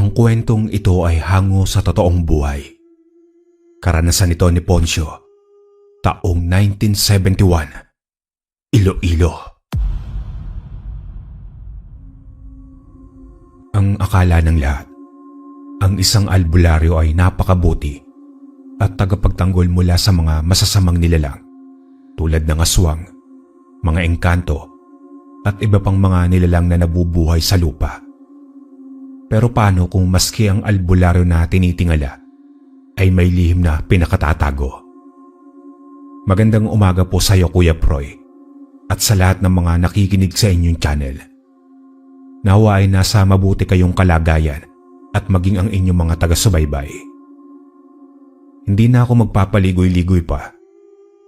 Ang kwentong ito ay hango sa totoong buhay. Karanasan ito ni Poncio, taong 1971, Iloilo. Ang akala ng lahat, ang isang albularyo ay napakabuti at tagapagtanggol mula sa mga masasamang nilalang tulad ng aswang, mga engkanto at iba pang mga nilalang na nabubuhay sa lupa. Pero paano kung maski ang albularyo na tinitingala ay may lihim na pinakatatago? Magandang umaga po sa iyo, Kuya Proy, at sa lahat ng mga nakikinig sa inyong channel. Nawa ay nasa mabuti kayong kalagayan at maging ang inyong mga taga-subaybay. Hindi na ako magpapaligoy-ligoy pa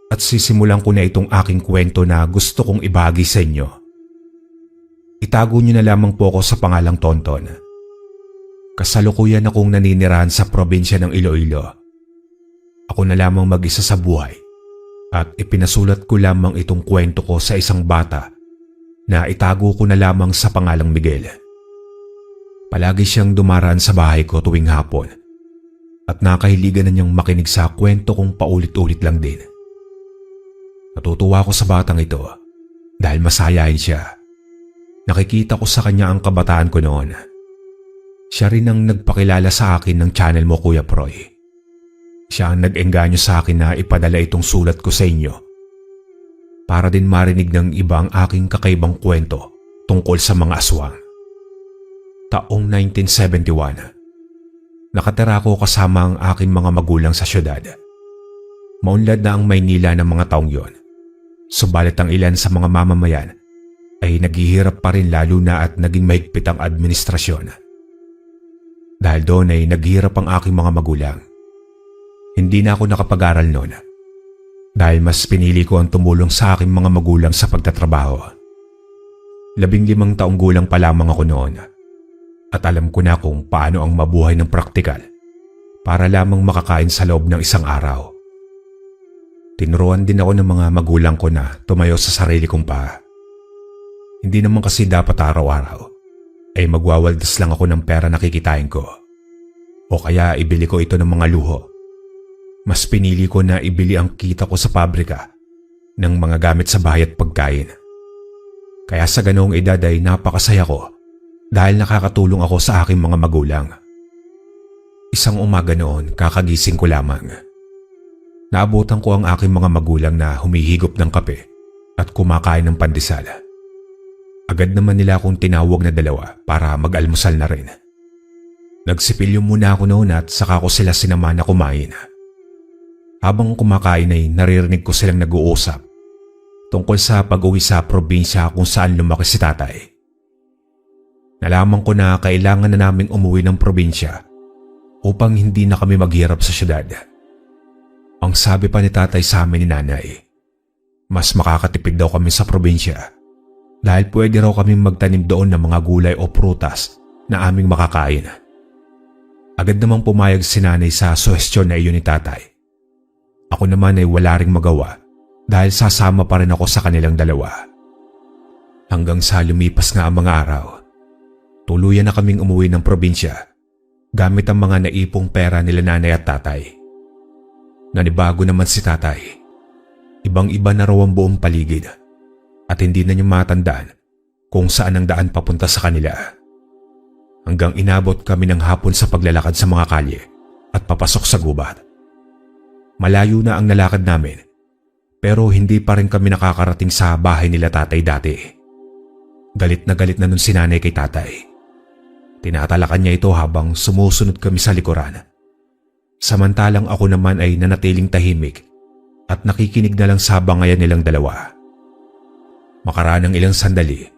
at sisimulan ko na itong aking kwento na gusto kong ibahagi sa inyo. Itago niyo na lamang po ako sa pangalang Tonton. Kasalukuyan akong naninirahan sa probinsya ng Iloilo. Ako na lamang mag-isa sa buhay at ipinasulat ko lamang itong kwento ko sa isang bata na itago ko na lamang sa pangalang Miguel. Palagi siyang dumaraan sa bahay ko tuwing hapon at nakahiligan na niyang makinig sa kwento kong paulit-ulit lang din. Natutuwa ako sa batang ito dahil masayahin siya. Nakikita ko sa kanya ang kabataan ko noon. Siya rin ang nagpakilala sa akin ng channel mo, Kuya Proy. Siya ang nag-engganyo sa akin na ipadala itong sulat ko sa inyo para din marinig ng iba ang aking kakaibang kwento tungkol sa mga aswang. Taong 1971, nakatira ko kasama ang aking mga magulang sa syudad. Maunlad na ang Maynila ng mga taong yon, subalit ang ilan sa mga mamamayan ay naghihirap pa rin lalo na at naging mahigpit ang administrasyon. Dahil doon ay naghihirap ang aking mga magulang. Hindi na ako nakapag-aral noon dahil mas pinili ko ang tumulong sa aking mga magulang sa pagtatrabaho. 15 taong gulang pa lamang ako noon at alam ko na kung paano ang mabuhay ng praktikal para lamang makakain sa loob ng isang araw. Tinuruan din ako ng mga magulang ko na tumayo sa sarili kong paa. Hindi naman kasi dapat araw-araw ay magwawaldas lang ako ng pera na kikitain ko o kaya ibili ko ito ng mga luho. Mas pinili ko na ibili ang kita ko sa pabrika ng mga gamit sa bahay at pagkain. Kaya sa ganoong edad ay napakasaya ko dahil nakakatulong ako sa aking mga magulang. Isang umaga noon, kakagising ko lamang. Naabutan ko ang aking mga magulang na humihigop ng kape at kumakain ng pandesal. Agad naman nila akong tinawag na dalawa para mag-almusal na rin. Nagsipilyo muna ako noon at saka ko sila sinama na kumain. Habang kumakain ay naririnig ko silang nag-uusap tungkol sa pag-uwi sa probinsya kung saan lumaki si tatay. Nalaman ko na kailangan na naming umuwi ng probinsya upang hindi na kami maghirap sa syudad. Ang sabi pa ni tatay sa amin ni nanay, mas makakatipid daw kami sa probinsya dahil pwede raw kami magtanim doon ng mga gulay o prutas na aming makakain. Agad namang pumayag si nanay sa suhestyon na iyon ni tatay. Ako naman ay wala ring magawa dahil sasama pa rin ako sa kanilang dalawa. Hanggang sa lumipas nga ang mga araw, tuluyan na kaming umuwi ng probinsya gamit ang mga naipong pera nila nanay at tatay. Nanibago naman si tatay. Ibang-iba na raw ang buong paligid at hindi na niya matandaan kung saan ang daan papunta sa kanila. Hanggang inabot kami ng hapon sa paglalakad sa mga kalye at papasok sa gubat. Malayo na ang nalakad namin pero hindi pa rin kami nakakarating sa bahay nila tatay dati. Galit na nun si nanay kay tatay. Tinatalakan niya ito habang sumusunod kami sa likuran. Samantalang ako naman ay nanatiling tahimik at nakikinig na lang sa bangayan nilang dalawa. Makaraan ng ilang sandali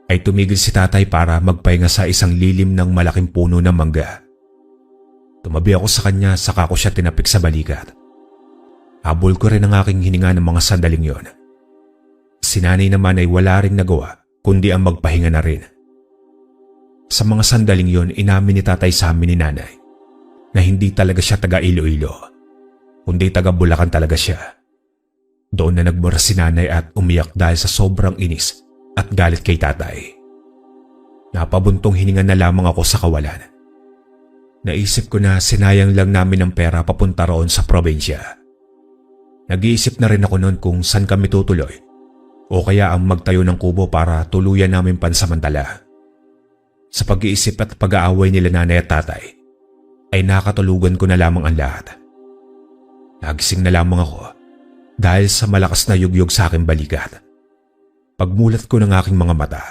ay tumigil si tatay para magpahinga sa isang lilim ng malaking puno ng mangga. Tumabi ako sa kanya saka ko siya tinapik sa balikat. Habol ko rin ang aking hininga ng mga sandaling yon. Si nanay naman ay wala ring nagawa kundi ang magpahinga na rin. Sa mga sandaling yon, inamin ni tatay sa amin ni nanay na hindi talaga siya taga Iloilo, kundi taga Bulacan talaga siya. Doon na nagmura si nanay at umiyak dahil sa sobrang inis at galit kay tatay. Napabuntong hininga na lamang ako sa kawalan Naisip ko na sinayang lang namin ang pera papunta roon sa probinsya. Nag-iisip na rin ako noon kung saan kami tutuloy o kaya ang magtayo ng kubo para tuluyan namin pansamantala. Sa pag-iisip at pag-aaway nila nanay at tatay, ay nakatulugan ko na lamang ang lahat. Nagising na lamang ako dahil sa malakas na yugyug sa aking balikat. Pagmulat ko ng aking mga mata,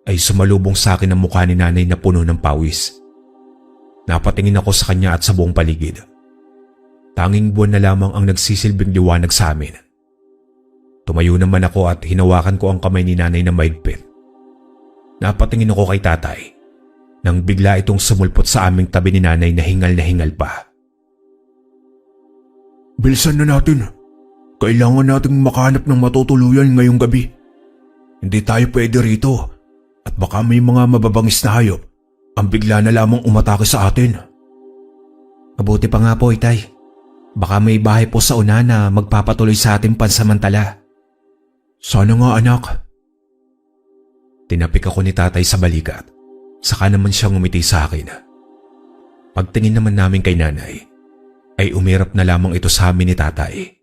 ay sumalubong sa akin ang mukha ni nanay na puno ng pawis. Napatingin ako sa kanya at sa buong paligid. Tanging buwan na lamang ang nagsisilbing liwanag sa amin. Tumayo naman ako at hinawakan ko ang kamay ni nanay na mahigpit. Napatingin ako kay tatay nang bigla itong sumulpot sa aming tabi ni nanay na hingal pa. "Bilisan na natin. Kailangan nating makahanap ng matutuluyan ngayong gabi. Hindi tayo pwede rito at baka may mga mababangis na hayop ang bigla na lamang umatake sa atin." Mabuti pa nga po, Itay. Baka may bahay po sa una na magpapatuloy sa atin pansamantala. "Sana nga, anak." Tinapik ako ni tatay sa balikat, saka naman siyang ngumiti sa akin. Pagtingin naman namin kay nanay, ay umirap na lamang ito sa amin ni tatay.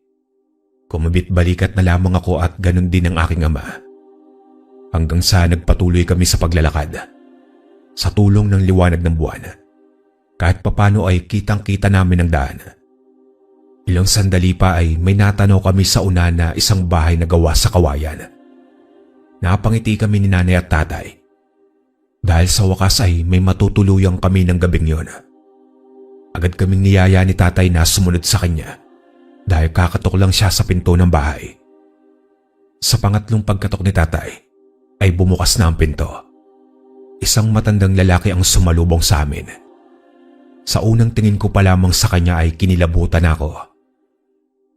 Kumabit balikat na lamang ako at ganun din ang aking ama. Hanggang sa nagpatuloy kami sa paglalakad. Sa tulong ng liwanag ng buwan, kahit papano ay kitang-kita namin ang daan. Ilang sandali pa ay may natanaw kami sa una na isang bahay na gawa sa kawayan. Napangiti kami ni nanay at tatay dahil sa wakas ay may matutuluyang kami ng gabing yon. Agad kaming niyaya ni tatay na sumunod sa kanya dahil kakatok lang siya sa pinto ng bahay. Sa pangatlong pagkatok ni tatay ay bumukas na ang pinto. Isang matandang lalaki ang sumalubong sa amin. Sa unang tingin ko pa lamang sa kanya ay kinilabutan ako.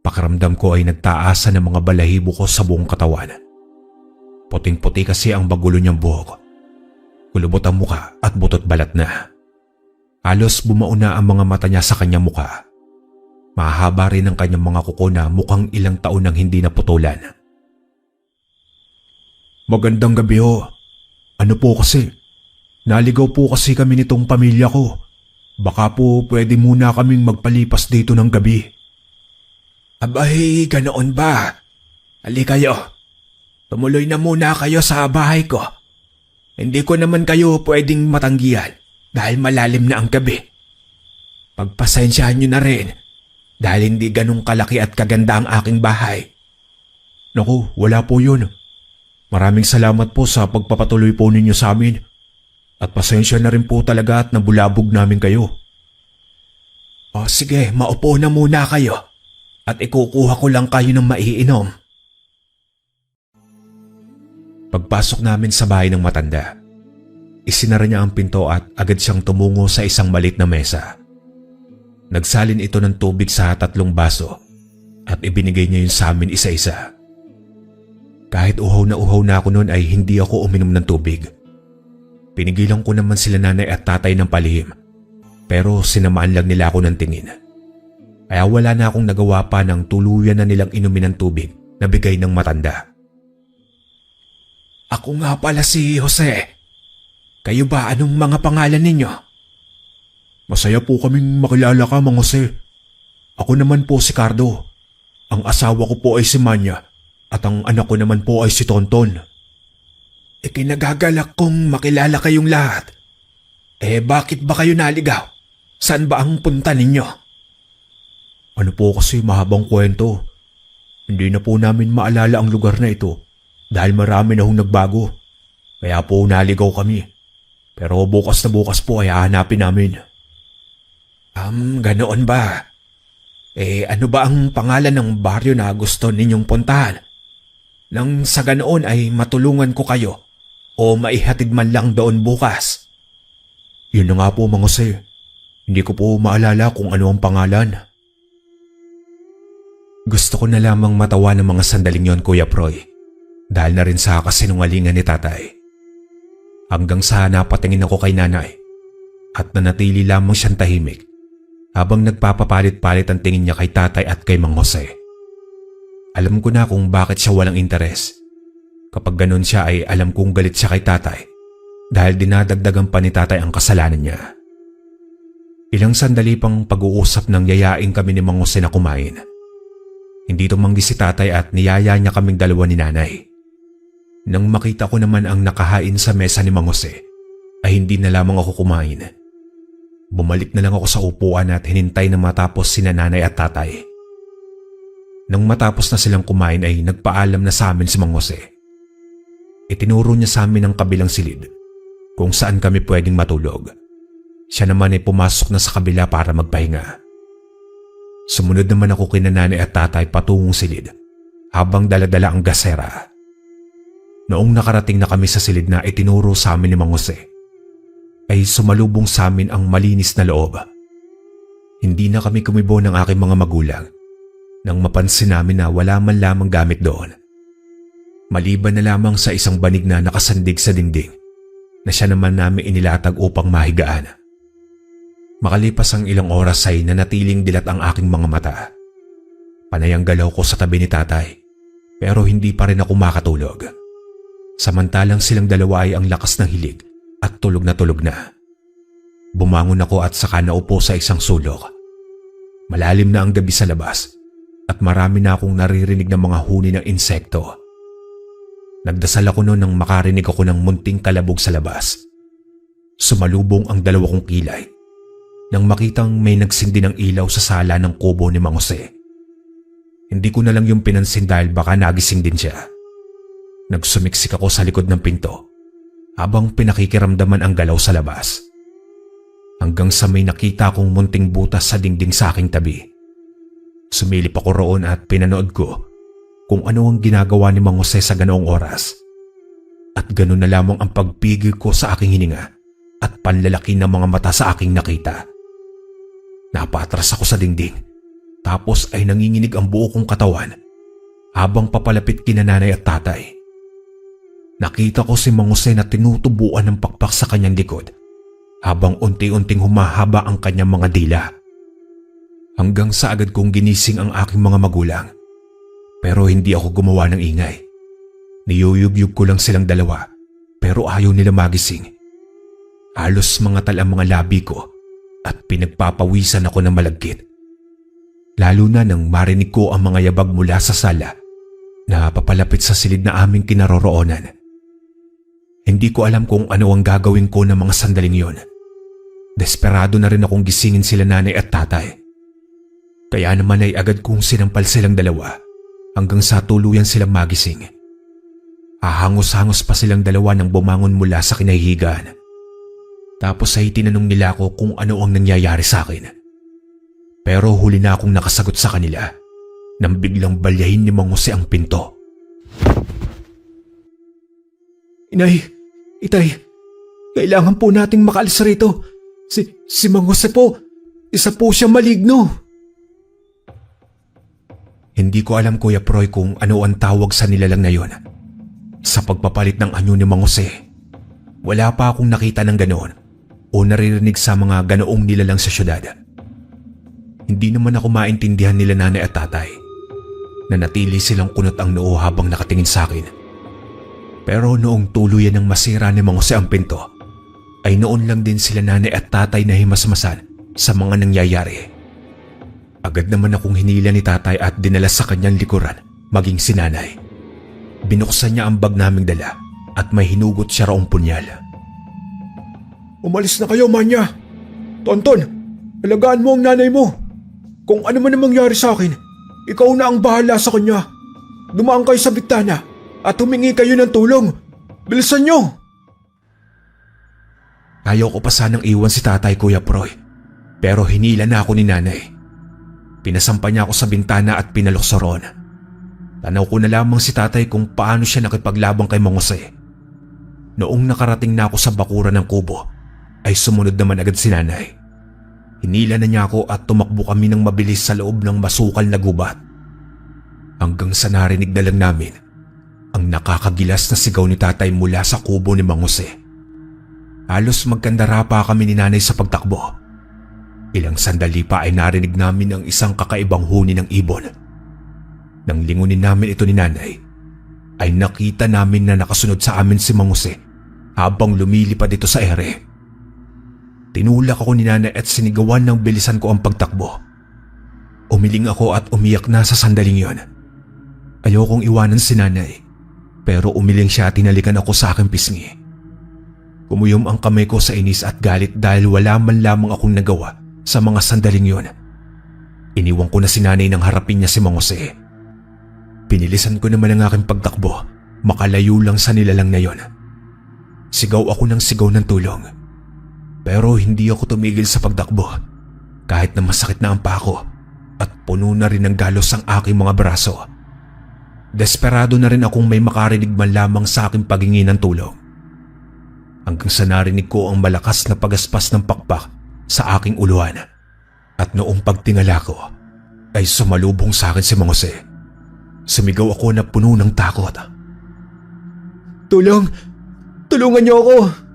Pakiramdam ko ay nagtaasan ng mga balahibo ko sa buong katawan. Puting-puti kasi ang bagulo niyang buhok. Kulubot ang muka at butot balat na. Halos bumao na ang mga mata niya sa kanyang muka. Mahaba rin ang kanyang mga kuko na mukhang ilang taon nang hindi naputulan. "Magandang gabi ho. Ano po kasi? Naligaw po kasi kami nitong pamilya ko. Baka po pwede muna kaming magpalipas dito ng gabi." Abay, ganoon ba? Ali kayo. Tumuloy na muna kayo sa bahay ko. Hindi ko naman kayo pwedeng matanggihan dahil malalim na ang gabi. Pagpasensyahan nyo na rin dahil hindi ganong kalaki at kaganda ang aking bahay. "Naku, wala po yun. Maraming salamat po sa pagpapatuloy po ninyo sa amin. At pasensya na rin po talaga at nabulabog namin kayo." O sige, maupo na muna kayo at ikukuha ko lang kayo ng maiinom. Pagpasok namin sa bahay ng matanda, isinara niya ang pinto at agad siyang tumungo sa isang maliit na mesa. Nagsalin ito ng tubig sa 3 baso at ibinigay niya yun sa amin isa-isa. Kahit uhaw na ako noon ay hindi ako uminom ng tubig. Pinigilan ko naman sila nanay at tatay ng palihim, pero sinamaan lang nila ako ng tingin. Kaya wala na akong nagawa pa ng tuluyan na nilang inumin ng tubig na bigay ng matanda. Ako nga pala si Jose. Kayo ba, anong mga pangalan ninyo? "Masaya po kaming makilala ka, Mang Jose. Ako naman po si Cardo. Ang asawa ko po ay si Manya at ang anak ko naman po ay si Tonton." Ikinagagalak kong makilala kayong lahat. Bakit ba kayo naligaw? Saan ba ang punta ninyo? "Ano po kasi mahabang kwento. Hindi na po namin maalala ang lugar na ito dahil marami na hong nagbago. Kaya po naligaw kami. Pero bukas na bukas po ay hahanapin namin." Ganoon ba? Ano ba ang pangalan ng baryo na gusto ninyong puntahan? Nang sa ganoon ay matulungan ko kayo o maihatid man lang doon bukas. "Yun na nga po, Mang Jose. Hindi ko po maalala kung ano ang pangalan." Gusto ko na lamang matawa ng mga sandaling yon, Kuya Proy, dahil na rin sa kasinungalingan ni tatay. Hanggang sa napatingin ako kay nanay at nanatili lamang siyang tahimik habang nagpapapalit-palit ang tingin niya kay tatay at kay Mang Jose. Alam ko na kung bakit siya walang interes. Kapag ganun siya ay alam kong galit siya kay tatay dahil dinadagdagan pa ni tatay ang kasalanan niya. Ilang sandali pang pag-uusap nang yayain kami ni Mang Jose na kumain. Hindi tumanggi si tatay at niyaya niya kaming dalawa ni nanay. Nang makita ko naman ang nakahain sa mesa ni Mang Jose, ay hindi na lamang ako kumain. Bumalik na lang ako sa upuan at hinintay na matapos sina nanay at tatay. Nang matapos na silang kumain ay nagpaalam na sa amin si Mang Jose. Itinuro niya sa amin ang kabilang silid kung saan kami pwedeng matulog. Siya naman ay pumasok na sa kabila para magpahinga. Sumunod naman ako kina nanay at tatay patungong silid habang daladala ang gasera. Noong nakarating na kami sa silid na itinuro sa amin ni Mang Jose, ay sumalubong sa amin ang malinis na loob. Hindi na kami kumibo ng aking mga magulang nang mapansin namin na wala man lamang gamit doon. Maliban na lamang sa isang banig na nakasandig sa dingding na siya naman namin inilatag upang mahigaan. Makalipas ang ilang oras ay nanatiling dilat ang aking mga mata. Panay ang galaw ko sa tabi ni tatay pero hindi pa rin ako makatulog. Samantalang silang dalawa ay ang lakas ng hilig at tulog na tulog na. Bumangon ako at saka naupo sa isang sulok. Malalim na ang gabi sa labas at marami na akong naririnig ng mga huni ng insekto. Nagdasal ako noon nang makarinig ako ng munting kalabog sa labas. Sumalubong ang dalawa kong kilay nang makitang may nagsindi ng ilaw sa sala ng kubo ni Mang Jose. Hindi ko na lang yung pinansin dahil baka nagising din siya. Nagsumiksik ako sa likod ng pinto habang pinakikiramdaman ang galaw sa labas. Hanggang sa may nakita kong munting butas sa dingding sa aking tabi. Sumilip ako roon at pinanood ko kung ano ang ginagawa ni Mang Jose sa ganoong oras. At ganoon na lamang ang pagpigil ko sa aking hininga at panlalaki ng mga mata sa aking nakita. Napatras ako sa dingding tapos ay nanginginig ang buo kong katawan habang papalapit kina nanay at tatay. Nakita ko si Mang Jose na tinutubuan ng pakpak sa kanyang likod habang unti-unting humahaba ang kanyang mga dila. Hanggang sa agad kong ginising ang aking mga magulang. Pero hindi ako gumawa ng ingay. Niyuyugyug ko lang silang dalawa pero ayaw nila magising. Halos mangatal ang mga labi ko at pinagpapawisan ako ng malagkit. Lalo na nang marinig ko ang mga yabag mula sa sala na papalapit sa silid na aming kinaroroonan. Hindi ko alam kung ano ang gagawin ko ng mga sandaling yon. Desperado na rin akong gisingin sila nanay at tatay. Kaya naman ay agad kong sinampal silang dalawa hanggang sa tuluyan silang magising. Ahangos-hangos pa silang dalawa nang bumangon mula sa kinahihigaan. Tapos ay tinanong nila ako kung ano ang nangyayari sa akin. Pero huli na akong nakasagot sa kanila nang biglang balyahin ni Mang Jose ang pinto. Inay, itay, kailangan po nating makaalis rito. Si Mang Jose po, isa po siya maligno. Hindi ko alam Kuya Proy kung ano ang tawag sa nilalang na yon. Sa pagpapalit ng anyo ni Mang Jose, wala pa akong nakita ng ganoon o naririnig sa mga ganoong nilalang sa syudad. Hindi naman ako maintindihan nila nanay at tatay. Nanatili silang kunot ang noo habang nakatingin sa akin. Pero noong tuluyan ng masira ni Mang Jose ang pinto, ay noon lang din sila nanay at tatay na himasmasan sa mga nangyayari. Agad naman akong hinila ni tatay at dinala sa kanyang likuran, maging si nanay. Binuksan niya ang bag naming dala at may hinugot siya raong punyal. Umalis na kayo, Manya. Tonton, alagaan mo ang nanay mo. Kung ano man ang mangyari sa akin, ikaw na ang bahala sa kanya. Dumaan kayo sa bitana at humingi kayo ng tulong. Bilisan niyo! Ayaw ko pa sanang iwan si tatay, Kuya Proy. Pero hinila na ako ni nanay. Pinasampa niya ako sa bintana at pinalukso roon. Tanaw ko na lamang si tatay kung paano siya nakipaglabang kay Mang Jose. Noong nakarating na ako sa bakuran ng kubo, ay sumunod naman agad si nanay. Hinila na niya ako at tumakbo kami ng mabilis sa loob ng masukal na gubat. Hanggang sa narinig na lang namin ang nakakagilas na sigaw ni tatay mula sa kubo ni Mang Jose. Halos magkandara pa kami ni nanay sa pagtakbo. Ilang sandali pa ay narinig namin ang isang kakaibang huni ng ibon. Nang lingunin namin ito ni nanay, ay nakita namin na nakasunod sa amin si Mang Jose habang lumilipad ito sa ere. Tinulak ako ni nanay at sinigawan ng bilisan ko ang pagtakbo. Umiling ako at umiyak na sa sandaling yon. Ayokong iwanan si nanay, pero umiling siya at tinalikan ako sa aking pisngi. Kumuyom ang kamay ko sa inis at galit dahil wala man lamang akong nagawa sa mga sandaling yon. Iniwan ko na si nanay nang harapin niya si Mang Jose. Pinilisan ko naman ang aking pagtakbo, makalayo lang sa nilalang na yon. Sigaw ako ng sigaw ng tulong. Pero hindi ako tumigil sa pagtakbo, kahit na masakit na ang pako at puno na rin ng galos ang aking mga braso. Desperado na rin akong may makarinig man lamang sa aking paghingi ng tulong. Hanggang sa narinig ko ang malakas na pagaspas ng pakpak sa aking uluhan. At noong pagtingala ko, ay sumalubong sa akin si Mang Jose. Sumigaw ako na puno ng takot. Tulong! Tulungan niyo ako!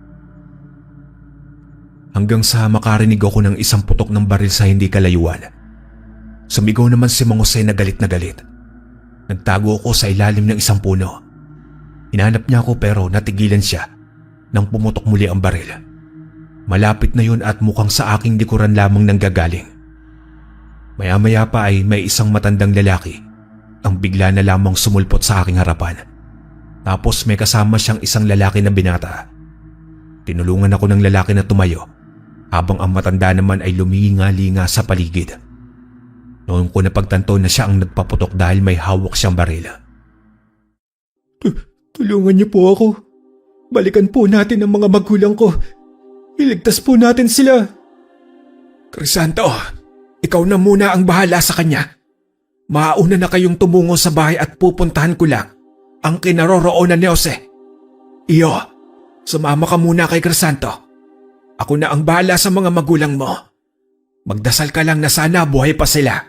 Hanggang sa makarinig ako ng isang putok ng baril sa hindi kalayuan. Sumigaw naman si Mang Jose na galit na galit. Nagtago ako sa ilalim ng isang puno. Hinanap niya ako pero natigilan siya nang pumutok muli ang baril. Malapit na yun at mukhang sa aking likuran lamang nanggagaling. Maya-maya pa ay may isang matandang lalaki ang bigla na lamang sumulpot sa aking harapan. Tapos may kasama siyang isang lalaki na binata. Tinulungan ako ng lalaki na tumayo habang ang matanda naman ay luminga-linga sa paligid. Noon ko napagtanto na siya ang nagpaputok dahil may hawak siyang baril. Tulungan niyo po ako. Balikan po natin ang mga magulang ko. Iligtas po natin sila. Crisanto, ikaw na muna ang bahala sa kanya. Mauna na kayong tumungo sa bahay at pupuntahan ko lang ang kinaroroonan ni Jose. Iyo, sumama ka muna kay Crisanto. Ako na ang bahala sa mga magulang mo. Magdasal ka lang na sana buhay pa sila.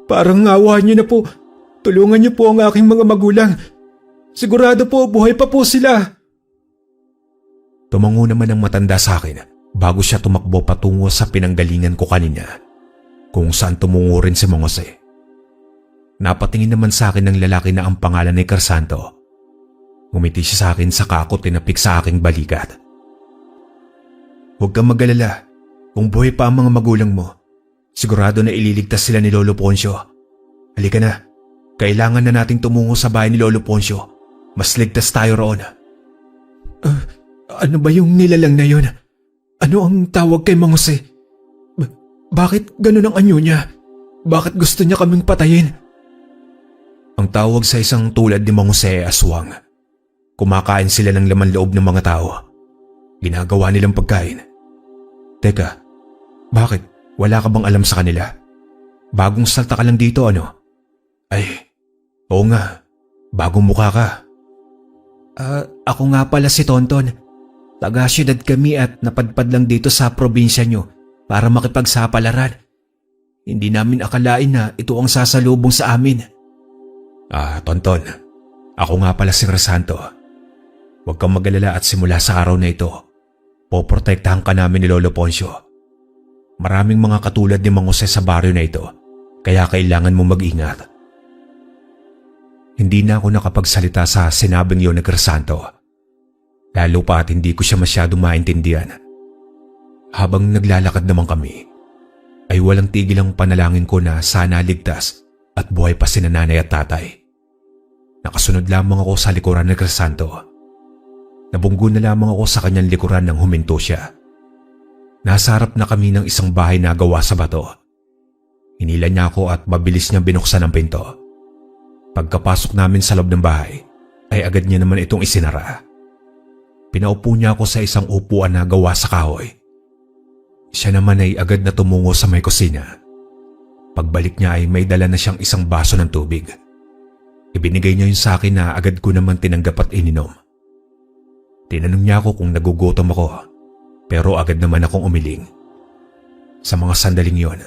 Parang awa niyo na po. Tulungan niyo po ang aking mga magulang. Sigurado po buhay pa po sila. Tumango naman ang matanda sa akin bago siya tumakbo patungo sa pinanggalingan ko kanina, kung saan tumungo rin si Mang Jose. Napatingin naman sa akin ng lalaki na ang pangalan ay Crisanto. Ngumiti siya sa akin saka ako tinapik sa aking balikat. Huwag kang mag-alala. Kung buhay pa ang mga magulang mo, sigurado na ililigtas sila ni Lolo Poncio. Halika na. Kailangan na nating tumungo sa bahay ni Lolo Poncio. Mas ligtas tayo roon. Ano ba yung nilalang na yun? Ano ang tawag kay Mang Jose? Bakit ganun ang anyo niya? Bakit gusto niya kaming patayin? Ang tawag sa isang tulad ni Mang Jose ay aswang. Kumakain sila ng laman loob ng mga tao. Ginagawa nilang pagkain. Teka, bakit? Wala ka bang alam sa kanila? Bagong salta ka lang dito ano? Ay, oo nga. Bagong mukha ka. Ako nga pala si Tonton. Taga-syudad kami at napadpad lang dito sa probinsya nyo para makipagsapalaran. Hindi namin akalain na ito ang sasalubong sa amin. Tonton. Ako nga pala si Crisanto. Huwag kang mag-alala at simula sa araw na ito, poprotektahan ka namin ni Lolo Poncio. Maraming mga katulad ni Mang Jose sa baryo na ito, kaya kailangan mo mag-ingat. Hindi na ako nakapagsalita sa sinabing yun ni Crisanto. Lalo pa at hindi ko siya masyadong maintindihan. Habang naglalakad naman kami, ay walang tigil ang panalangin ko na sana ligtas at buhay pa sina nanay at tatay. Nakasunod lamang ako sa likuran ni Crisanto. Nabunggo na lamang ako sa kanyang likuran nang huminto siya. Nasa harap na kami ng isang bahay na gawa sa bato. Hinila niya ako at mabilis niyang binuksan ang pinto. Pagkapasok namin sa loob ng bahay, ay agad niya naman itong isinara. Pinaupo niya ako sa isang upuan na gawa sa kahoy. Siya naman ay agad na tumungo sa may kusina. Pagbalik niya ay may dala na siyang isang baso ng tubig. Ibinigay niya yun sa akin na agad ko naman tinanggap at ininom. Tinanong niya ako kung nagugutom ako, pero agad naman akong umiling. Sa mga sandaling yon,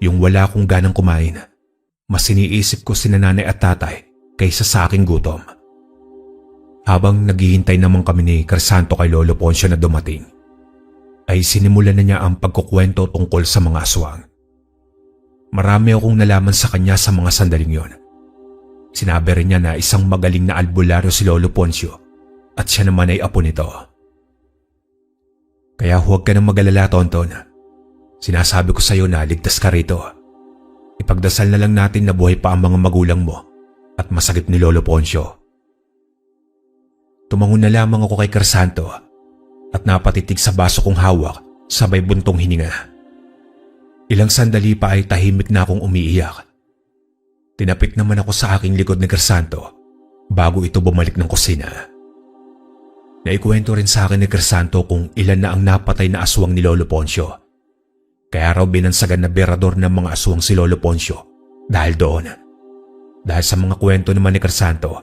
yung wala akong ganang kumain, mas iniisip ko sina nanay at tatay kaysa sa aking gutom. Habang naghihintay naman kami ni Crisanto kay Lolo Poncio na dumating, ay sinimulan na niya ang pagkukwento tungkol sa mga aswang. Marami akong nalaman sa kanya sa mga sandaling yon. Sinabi rin niya na isang magaling na albularyo si Lolo Poncio at siya naman ay apo nito. Kaya huwag ka nang mag-alala, Tonton. Sinasabi ko sa iyo na ligtas ka rito. Ipagdasal na lang natin na buhay pa ang mga magulang mo at masakit ni Lolo Poncio. Tumangon na lamang ako kay Crisanto at napatitig sa baso kong hawak sabay buntong hininga. Ilang sandali pa ay tahimik na akong umiiyak. Tinapik naman ako sa aking likod ni Crisanto bago ito bumalik ng kusina. Naikwento rin sa akin ni Crisanto kung ilan na ang napatay na aswang ni Lolo Poncio. Kaya raw binansagan na berador ng mga aswang si Lolo Poncio dahil doon. Dahil sa mga kwento naman ni Crisanto,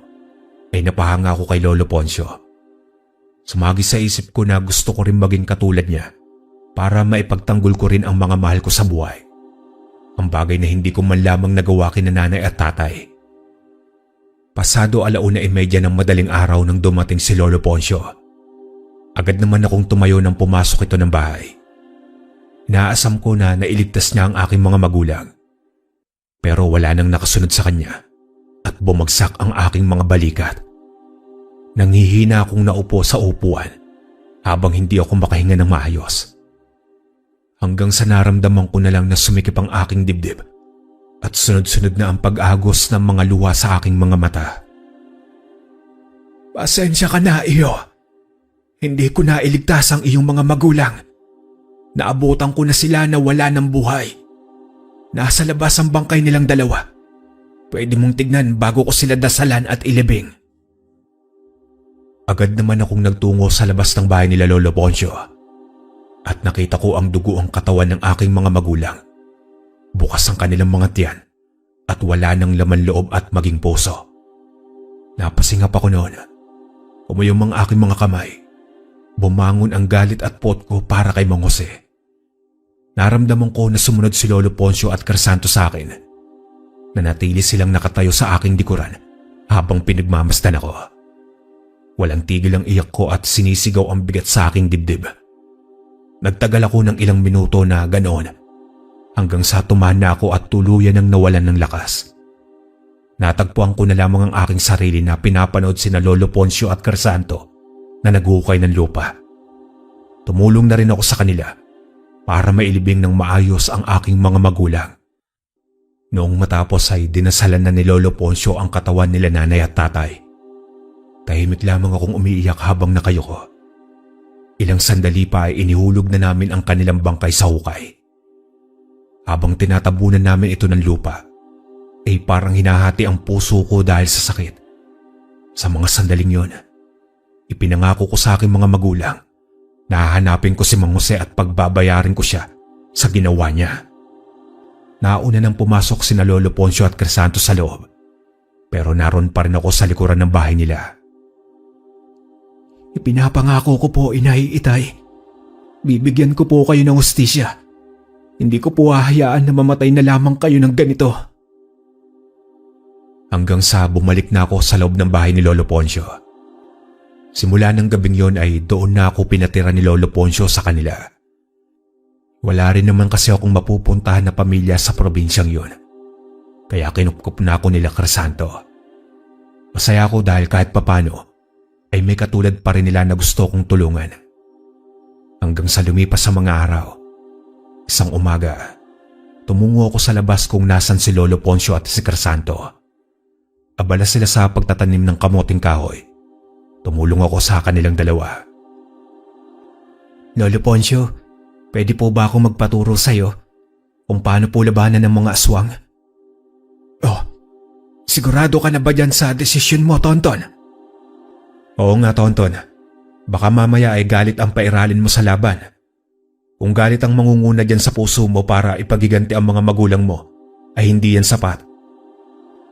ay napahanga ako kay Lolo Poncio. Sumagi sa isip ko na gusto ko rin maging katulad niya para maipagtanggol ko rin ang mga mahal ko sa buhay. Ang bagay na hindi ko man lamang nagawa kina nanay at tatay. Pasado 1:30 ng madaling araw nang dumating si Lolo Poncio. Agad naman akong tumayo nang pumasok ito ng bahay. Inaasam ko na nailigtas niya ang aking mga magulang. Pero wala nang nakasunod sa kanya at bumagsak ang aking mga balikat. Nanghihina akong naupo sa upuan habang hindi ako makahinga ng maayos. Hanggang sa naramdaman ko na lang na sumikip ang aking dibdib at sunod-sunod na ang pag-agos ng mga luha sa aking mga mata. Pasensya ka na, iyo. Hindi ko na iligtas ang iyong mga magulang. Naabutan ko na sila na wala ng buhay. Nasa labas ang bangkay nilang dalawa. Pwede mong tignan bago ko sila dasalan at ilibing. Agad naman akong nagtungo sa labas ng bahay nila Lolo Poncio at nakita ko ang dugo ang katawan ng aking mga magulang. Bukas ang kanilang mga tiyan at wala nang laman loob at maging puso. Napasingap ako noon. Umuyong ang aking mga kamay. Bumangon ang galit at pot ko para kay Mang Jose. Naramdaman ko na sumunod si Lolo Poncio at Crisanto sa akin. Nanatili silang nakatayo sa aking likuran habang pinagmamasdan ako. Walang tigil ang iyak ko at sinisigaw ang bigat sa aking dibdib. Nagtagal ako ng ilang minuto na ganoon hanggang sa tumana ako at tuluyan ng nawalan ng lakas. Natagpuan ko na lamang ang aking sarili na pinapanood sina Lolo Poncio at Crisanto na naghukay ng lupa. Tumulong na rin ako sa kanila para mailibing ng maayos ang aking mga magulang. Noong matapos ay dinasalan na ni Lolo Poncio ang katawan nila nanay at tatay. Tahimik lamang akong umiiyak habang nakayuko. Ilang sandali pa ay inihulog na namin ang kanilang bangkay sa hukay. Habang tinatabunan namin ito ng lupa, ay parang hinahati ang puso ko dahil sa sakit. Sa mga sandaling yon, ipinangako ko sa aking mga magulang na hahanapin ko si Mang Jose at pagbabayarin ko siya sa ginawa niya. Nauna nang pumasok sina Lolo Poncio at Crisanto sa loob, pero naroon pa rin ako sa likuran ng bahay nila. Ipinapangako ko po, Inay, Itay. Bibigyan ko po kayo ng hustisya. Hindi ko po hahayaan na mamatay na lamang kayo ng ganito. Hanggang sa bumalik na ako sa loob ng bahay ni Lolo Poncio. Simula ng gabing yon ay doon na ako pinatira ni Lolo Poncio sa kanila. Wala rin naman kasi akong mapupuntahan na pamilya sa probinsyang yon. Kaya kinupkup na ako nila Crisanto. Masaya ako dahil kahit papano ay may katulad pa rin nila na gusto kong tulungan. Hanggang sa lumipas sa mga araw, isang umaga, tumungo ako sa labas kung nasan si Lolo Poncio at si Crisanto. Abala sila sa pagtatanim ng kamoting kahoy. Tumulong ako sa kanilang dalawa. Lolo Poncio, pwede po ba akong magpaturo sa'yo kung paano po labanan ng mga aswang? Oh, sigurado ka na ba dyan sa desisyon mo, Tonton? Oo nga, Tonton. Baka mamaya ay galit ang pairalin mo sa laban. Kung galit ang mangunguna dyan sa puso mo para ipagiganti ang mga magulang mo, ay hindi yan sapat.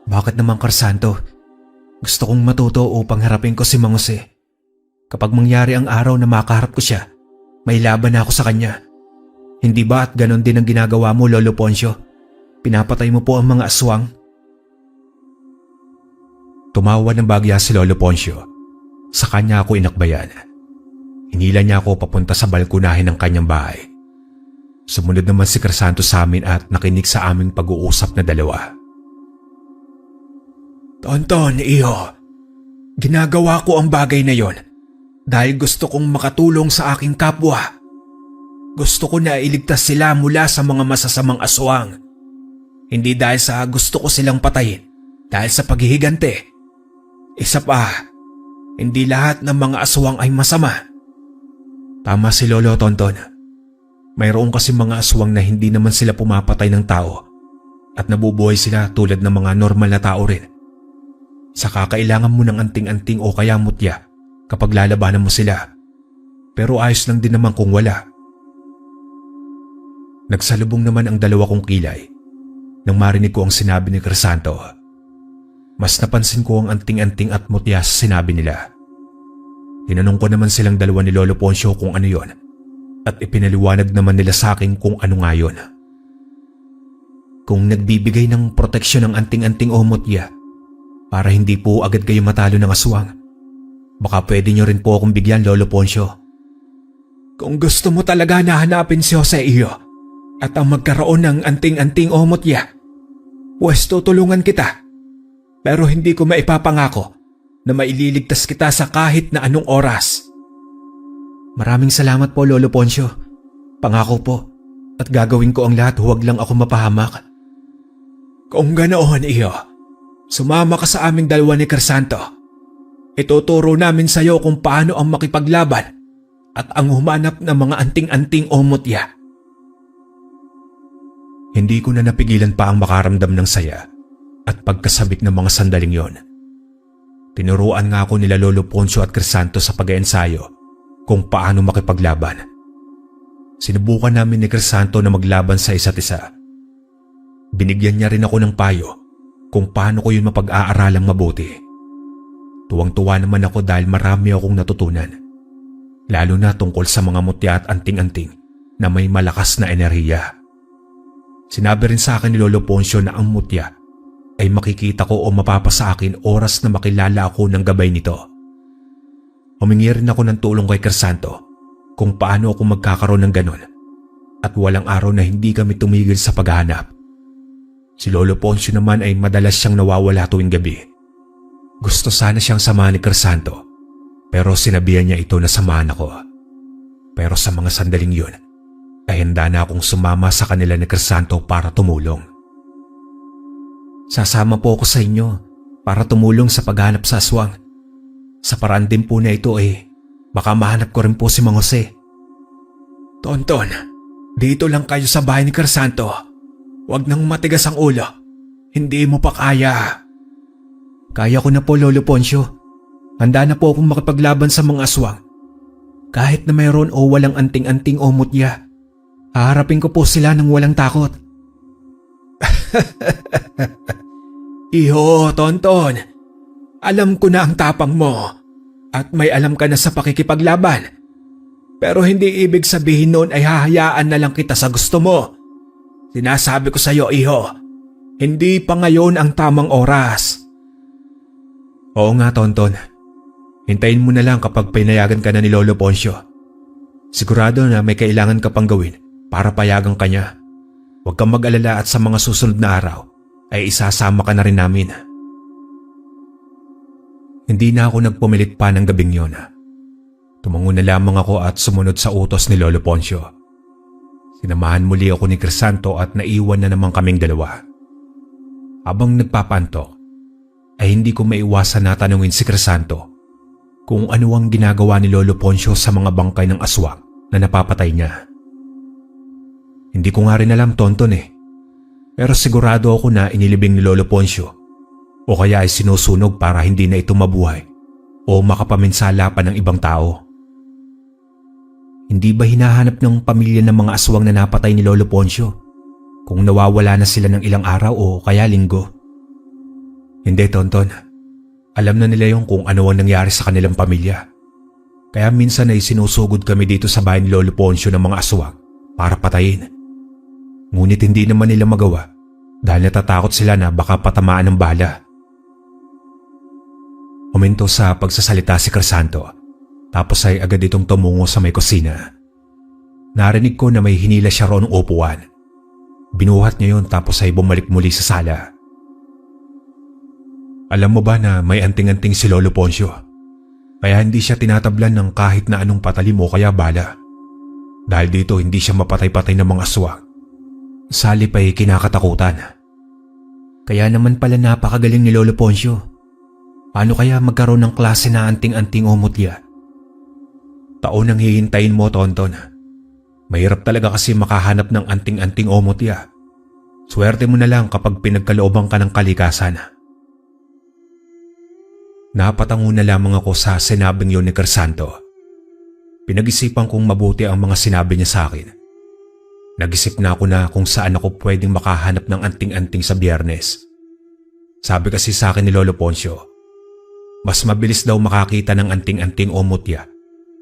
Bakit naman, Crisanto? Gusto kong matuto upang harapin ko si Mang Jose. Kapag mangyari ang araw na makaharap ko siya, may laban na ako sa kanya. Hindi ba at ganon din ang ginagawa mo, Lolo Poncio? Pinapatay mo po ang mga aswang? Tumawa ng bagya si Lolo Poncio. Sa kanya ako inakbayan. Hinila niya ako papunta sa balkonahin ng kanyang bahay. Sumunod naman si Crisanto sa amin at nakinig sa aming pag-uusap na dalawa. Tonton, iho. Ginagawa ko ang bagay na yon dahil gusto kong makatulong sa aking kapwa Gusto ko na iligtas sila mula sa mga masasamang aswang. Hindi dahil sa gusto ko silang patayin, dahil sa paghihigante. Isa pa, hindi lahat ng mga aswang ay masama. Tama si Lolo Tonton. Mayroon kasi mga aswang na hindi naman sila pumapatay ng tao at nabubuhay sila tulad ng mga normal na tao rin. Saka kailangan mo ng anting-anting o kaya mutya kapag lalabanan mo sila. Pero ayos lang din naman kung wala. Nagsalubong naman ang dalawa kong kilay nang marinig ko ang sinabi ni Crisanto. Mas napansin ko ang anting-anting at mutya sa sinabi nila. Tinanong ko naman silang dalawa ni Lolo Poncio kung ano yon at ipinaliwanag naman nila sa akin kung ano nga yon. Kung nagbibigay ng proteksyon ng anting-anting o mutya para hindi po agad kayo matalo ng aswang, baka pwede nyo rin po akong bigyan, Lolo Poncio. Kung gusto mo talaga na hanapin si Jose iyo at ang magkaroon ng anting-anting o mutya, pwes tutulungan kita. Pero hindi ko maipapangako na maililigtas kita sa kahit na anong oras. Maraming salamat po, Lolo Poncio. Pangako po at gagawin ko ang lahat, huwag lang ako mapahamak. Kung ganoon iyo, sumama ka sa aming dalawa ni Crisanto. Ituturo namin sa iyo kung paano ang makipaglaban at ang humanap ng mga anting-anting o mutya. Hindi ko na napigilan pa ang makaramdam ng saya at pagkasabik ng mga sandaling yon. Tinuruan nga ako nila Lolo Poncio at Crisanto sa pag-eensayo kung paano makipaglaban. Sinubukan namin ni Crisanto na maglaban sa isa't isa. Binigyan niya rin ako ng payo kung paano ko yun mapag-aaralang mabuti. Tuwang-tuwa naman ako dahil marami akong natutunan. Lalo na tungkol sa mga mutya at anting-anting na may malakas na enerhiya. Sinabi rin sa akin ni Lolo Poncio na ang mutya ay makikita ko o mapapasa akin oras na makilala ako ng gabay nito. Humingi rin ako ng tulong kay Crisanto kung paano ako magkakaroon ng ganon at walang araw na hindi kami tumigil sa paghahanap. Si Lolo Poncio naman ay madalas siyang nawawala tuwing gabi. Gusto sana siyang samahan ni Crisanto pero sinabihan niya ito na samahan ako. Pero sa mga sandaling yun ay handa na akong sumama sa kanila ni Crisanto para tumulong. Sasama po ako sa inyo para tumulong sa paghanap sa aswang. Sa paraan din po na ito baka mahanap ko rin po si Mang Jose. Tonton, dito lang kayo sa bahay ni Crisanto. Huwag nang matigas ang ulo. Hindi mo pa kaya. Kaya ko na po, Lolo Poncio. Handa na po akong makipaglaban sa mga aswang. Kahit na mayroon o walang anting-anting o mutya, haharapin ko po sila ng walang takot. Iho, Tonton. Alam ko na ang tapang mo at may alam ka na sa pakikipaglaban. Pero hindi ibig sabihin noon ay hahayaan na lang kita sa gusto mo. Sinasabi ko sa iyo, iho, hindi pa ngayon ang tamang oras. Oo nga, Tonton. Hintayin mo na lang kapag pinayagan ka na ni Lolo Poncio. Sigurado na may kailangan ka pang gawin para payagan ka niya. Huwag kang mag-alala at sa mga susunod na araw ay isasama ka na rin namin. Hindi na ako nagpumilit pa ng gabing yon. Tumango na lamang ako at sumunod sa utos ni Lolo Poncio. Sinamahan muli ako ni Crisanto at naiwan na naman kaming dalawa. Habang nagpapantok, ay hindi ko maiwasan na tanungin si Crisanto kung ano ang ginagawa ni Lolo Poncio sa mga bangkay ng aswang na napapatay niya. Hindi ko nga rin alam, Tonton Pero sigurado ako na inilibing ni Lolo Poncio o kaya ay sinusunog para hindi na ito mabuhay o makapaminsala pa ng ibang tao. Hindi ba hinahanap ng pamilya ng mga aswang na napatay ni Lolo Poncio kung nawawala na sila ng ilang araw o kaya linggo? Hindi, Tonton. Alam na nila yung kung ano ang nangyari sa kanilang pamilya. Kaya minsan ay sinusugod kami dito sa bahay ni Lolo Poncio ng mga aswang para patayin. Ngunit hindi naman nila magawa dahil natatakot sila na baka patamaan ng bala. Huminto sa pagsasalita si Crisanto tapos ay agad itong tumungo sa may kusina. Narinig ko na may hinila siya roon ng upuan. Binuhat niya yon tapos ay bumalik muli sa sala. Alam mo ba na may anting-anting si Lolo Poncio? Kaya hindi siya tinatablan ng kahit na anong patalim o kaya bala. Dahil dito hindi siya mapatay-patay ng mga aswang. Salip ay kinakatakutan. Kaya naman pala napakagaling ni Lolo Poncio. Paano kaya magkaroon ng klase na anting-anting o mutya? Taon ang hihintayin mo, Tonton. Mahirap talaga kasi makahanap ng anting-anting o mutya. Swerte mo na lang kapag pinagkalooban ka ng kalikasan. Napatango na lamang ako sa sinabing yun ni Crisanto. Pinag-isipan kong mabuti ang mga sinabi niya sa akin. Nag-isip na ako na kung saan ako pwedeng makahanap ng anting-anting sa Biyernes. Sabi kasi sa akin ni Lolo Poncio, mas mabilis daw makakita ng anting-anting o mutya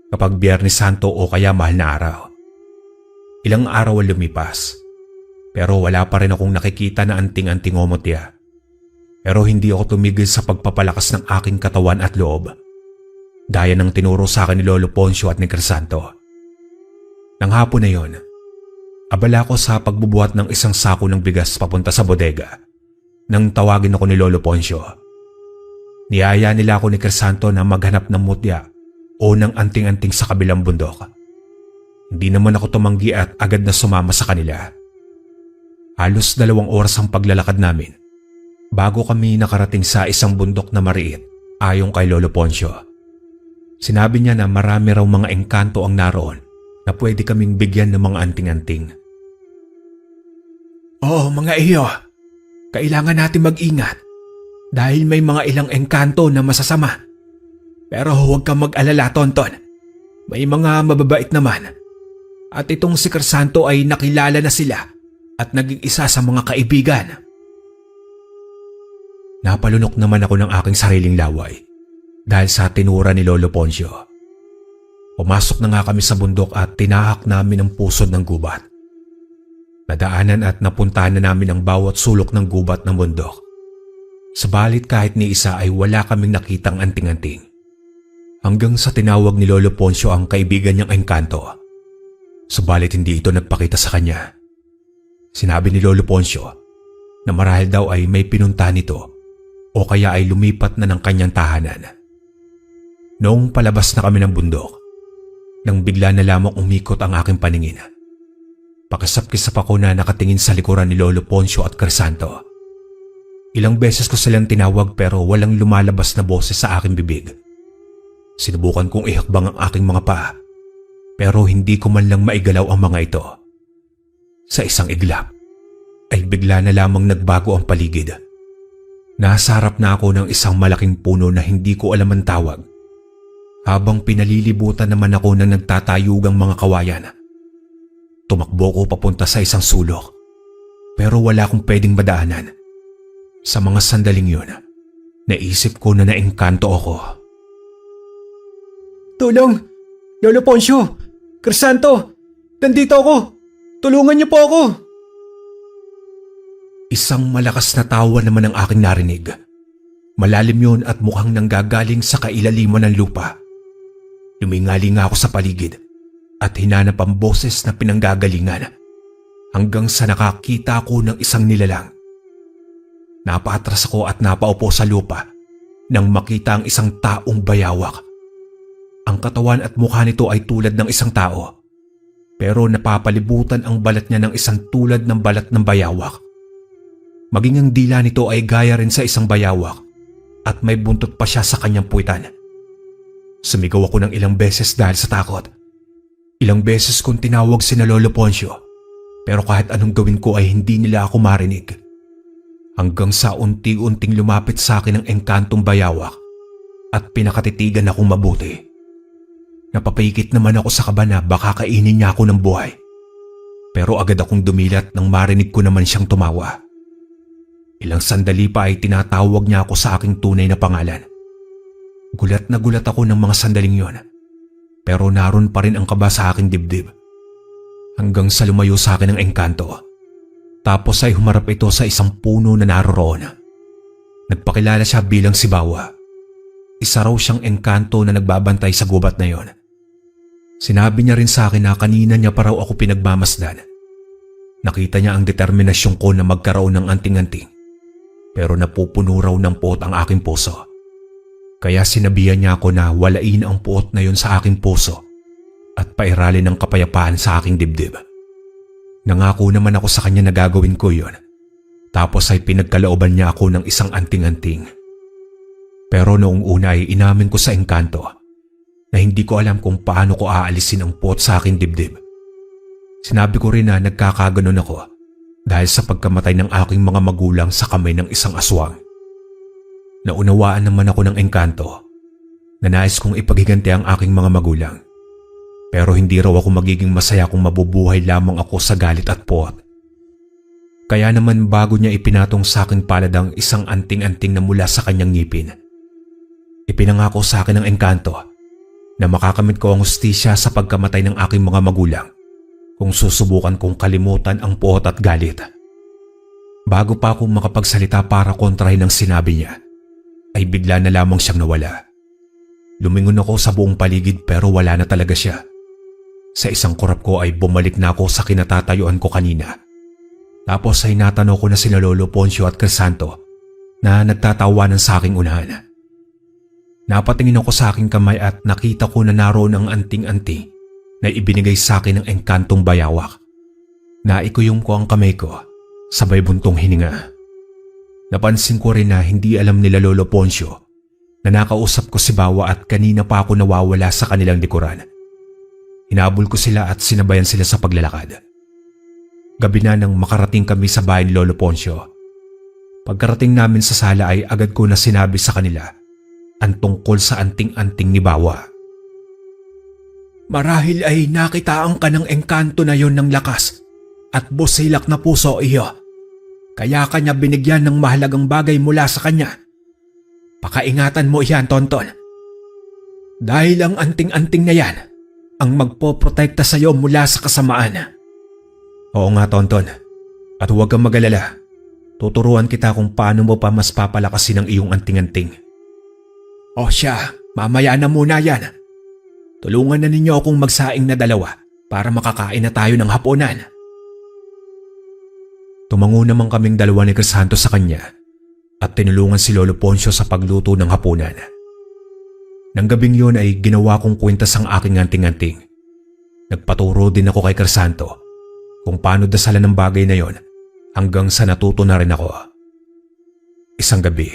kapag Biyernes Santo o kaya mahal na araw. Ilang araw ang lumipas, pero wala pa rin akong nakikita na anting-anting o mutya. Pero hindi ako tumigil sa pagpapalakas ng aking katawan at loob. Gaya ng tinuro sa akin ni Lolo Poncio at ni Crisanto. Nang hapon na yon, abala ko sa pagbubuhat ng isang sako ng bigas papunta sa bodega nang tawagin ako ni Lolo Poncio. Niyaya nila ako ni Crisanto na maghanap ng mutya o ng anting-anting sa kabilang bundok. Hindi naman ako tumanggi at agad na sumama sa kanila. Halos 2 oras ang paglalakad namin bago kami nakarating sa isang bundok na mariit ayon kay Lolo Poncio. Sinabi niya na marami raw mga engkanto ang naroon na pwede kaming bigyan ng mga anting-anting. Oo mga iyo, kailangan natin mag-ingat dahil may mga ilang engkanto na masasama. Pero huwag kang mag-alala, Tonton. May mga mababait naman. At itong si Crisanto ay nakilala na sila at naging isa sa mga kaibigan. Napalunok naman ako ng aking sariling laway dahil sa tinura ni Lolo Poncio. Pumasok na nga kami sa bundok at tinahak namin ang pusod ng gubat. Nadaanan at napuntahan na namin ang bawat sulok ng gubat ng bundok. Sabalit kahit ni isa ay wala kaming nakitang anting-anting. Hanggang sa tinawag ni Lolo Poncio ang kaibigan niyang engkanto. Sabalit hindi ito nagpakita sa kanya. Sinabi ni Lolo Poncio na marahil daw ay may pinuntahan nito o kaya ay lumipat na ng kanyang tahanan. Noong palabas na kami ng bundok, nang bigla na lamang umikot ang aking paningin. Pakisap-kisap ako na nakatingin sa likuran ni Lolo Poncio at Crisanto. Ilang beses ko silang tinawag pero walang lumalabas na boses sa aking bibig. Sinubukan kong ihakbang ang aking mga paa pero hindi ko man lang maigalaw ang mga ito. Sa isang iglap ay bigla na lamang nagbago ang paligid. Nasa harap na ako ng isang malaking puno na hindi ko alam ang tawag. Habang pinalilibutan naman ako ng nagtatayugang mga kawayan. Tumakbo ko papunta sa isang sulok pero wala akong pwedeng madaanan. Sa mga sandaling yun, naisip ko na naengkanto ako. Tulong! Lolo Poncio! Crisanto! Nandito ako! Tulungan niyo po ako! Isang malakas na tawa naman ang aking narinig. Malalim yun at mukhang nanggagaling sa kailaliman ng lupa. Lumingali nga ako sa paligid at hinanap ang boses na pinanggagalingan hanggang sa nakakita ako ng isang nilalang. Napaatras ako at napaupo sa lupa nang makita ang isang taong bayawak. Ang katawan at mukha nito ay tulad ng isang tao pero napapalibutan ang balat niya ng isang tulad ng balat ng bayawak. Maging ang dila nito ay gaya rin sa isang bayawak at may buntot pa siya sa kanyang puwitan. Sumigaw ako ng ilang beses dahil sa takot. Ilang beses kong tinawag sina Lolo Poncio pero kahit anong gawin ko ay hindi nila ako marinig. Hanggang sa unti-unting lumapit sa akin ang engkantong bayawak at pinakatitigan akong mabuti. Napapikit naman ako sa kaba na baka kainin niya ako ng buhay. Pero agad akong dumilat nang marinig ko naman siyang tumawa. Ilang sandali pa ay tinatawag niya ako sa aking tunay na pangalan. Gulat na gulat ako ng mga sandaling yon. Pero naroon pa rin ang kaba sa aking dibdib. Hanggang sa lumayo sa akin ang engkanto. Tapos ay humarap ito sa isang puno na naroroon. Nagpakilala siya bilang si Bawa. Isa raw siyang engkanto na nagbabantay sa gubat na yon. Sinabi niya rin sa akin na kanina niya pa raw ako pinagmamasdan. Nakita niya ang determinasyon ko na magkaroon ng anting-anting. Pero napupuno raw ng puot ang aking puso. Kaya sinabihan niya ako na walain ang puot na yon sa aking puso at pairali ng kapayapaan sa aking dibdib. Nangako naman ako sa kanya na gagawin ko yon. Tapos ay pinagkalooban niya ako ng isang anting-anting. Pero noong una ay inamin ko sa engkanto na hindi ko alam kung paano ko aalisin ang puot sa aking dibdib. Sinabi ko rin na nagkakaganon ako dahil sa pagkamatay ng aking mga magulang sa kamay ng isang aswang. Naunawaan naman ako ng engkanto na nais kong ipaghiganti ang aking mga magulang. Pero hindi raw ako magiging masaya kung mabubuhay lamang ako sa galit at puot. Kaya naman bago niya ipinatong sa aking palad ang isang anting-anting na mula sa kanyang ngipin, ipinangako sa akin ng engkanto na makakamit ko ang hustisya sa pagkamatay ng aking mga magulang kung susubukan kong kalimutan ang puot at galit. Bago pa ako makapagsalita para kontrahin ang sinabi niya, ay bigla na lamang siyang nawala. Lumingon ako sa buong paligid pero wala na talaga siya. Sa isang kurap ko ay bumalik na ako sa kinatatayuan ko kanina. Tapos ay natanaw ko na sina Lolo Poncio at Crisanto na nagtatawanan sa aking unahan. Napatingin ako sa aking kamay at nakita ko na naroon ang anting-anting na ibinigay sa akin ng engkantong bayawak. Naikuyom ko ang kamay ko, sabay buntong hininga. Napansin ko rin na hindi alam nila Lolo Poncio na nakausap ko si Bawa at kanina pa ako nawawala sa kanilang likuran. Hinabol ko sila at sinabayan sila sa paglalakad. Gabi na nang makarating kami sa bahay ni Lolo Poncio. Pagkarating namin sa sala ay agad ko na sinabi sa kanila ang tungkol sa anting-anting ni Bawa. Marahil ay nakitaan ka ng engkanto na yon ng lakas at busilak na puso iyo. Kaya kanya binigyan ng mahalagang bagay mula sa kanya. Pakaingatan mo iyan, Tonton. Dahil ang anting-anting na yan ang magpoprotekta sa iyo mula sa kasamaan. Oo nga, Tonton. At huwag kang mag-alala. Tuturuan kita kung paano mo pa mas papalakasin ang iyong anting-anting. O siya, mamaya na muna yan. Tulungan na ninyo akong magsaing na dalawa para makakain na tayo ng hapunan. Tumango naman kaming dalawa ni Crisanto sa kanya at tinulungan si Lolo Poncio sa pagluto ng hapunan. Nang gabing yun ay ginawa kong kwintas ang aking anting-anting. Nagpaturo din ako kay Crisanto kung paano dasalan ng bagay na yon hanggang sa natuto na rin ako. Isang gabi,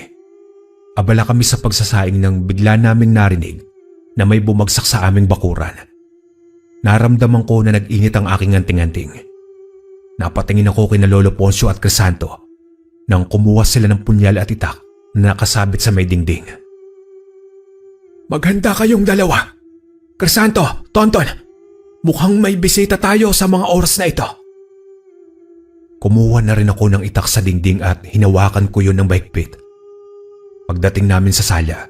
abala kami sa pagsasaing nang bigla naming narinig na may bumagsak sa aming bakuran. Naramdaman ko na nag-init ang aking anting-anting. Napatingin ako kina Lolo Poncio at Crisanto nang kumuha sila ng punyal at itak na nakasabit sa may dingding. Maghanda kayong dalawa. Crisanto, Tonton, mukhang may bisita tayo sa mga oras na ito. Kumuha na rin ako ng itak sa dingding at hinawakan ko yun ng mahigpit. Pagdating namin sa sala,